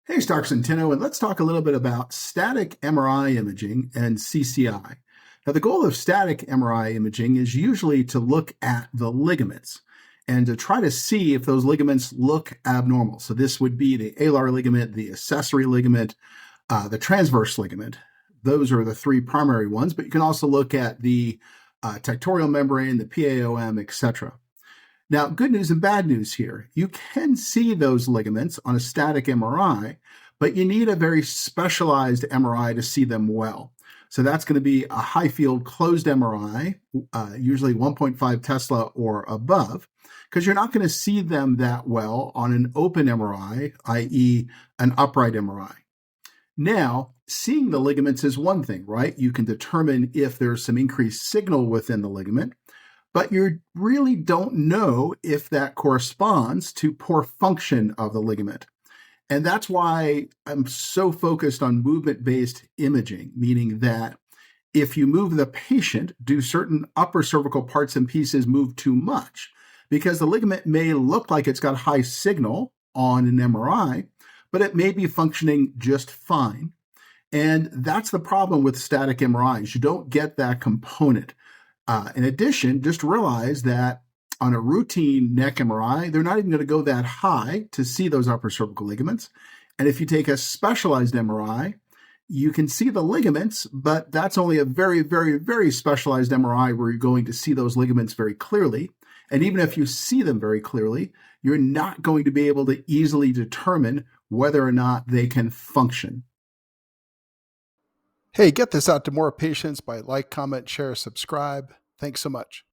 Hey, it's Dr. Centeno, and let's talk a little bit about static MRI imaging and CCI. Now, the goal of static MRI imaging is usually to look at the ligaments and to try to see if those ligaments look abnormal. So this would be the alar ligament, the accessory ligament, the transverse ligament. Those are the three primary ones, but you can also look at the tectorial membrane, the PAOM, etc. Now, good news and bad news here. You can see those ligaments on a static MRI, but you need a very specialized MRI to see them well. So that's going to be a high field closed MRI, usually 1.5 Tesla or above, because you're not going to see them that well on an open MRI, i.e. an upright MRI. Now, seeing the ligaments is one thing, right? You can determine if there's some increased signal within the ligament, but you really don't know if that corresponds to poor function of the ligament. And that's why I'm so focused on movement-based imaging, meaning that if you move the patient, do certain upper cervical parts and pieces move too much? Because the ligament may look like it's got high signal on an MRI, but it may be functioning just fine. And that's the problem with static MRIs. You don't get that component. In addition, just realize that on a routine neck MRI, they're not even going to go that high to see those upper cervical ligaments. And if you take a specialized MRI, you can see the ligaments, but that's only a very, very, very specialized MRI where you're going to see those ligaments very clearly. And even if you see them very clearly, you're not going to be able to easily determine whether or not they can function. Hey, get this out to more patients by like, comment, share, subscribe. Thanks so much.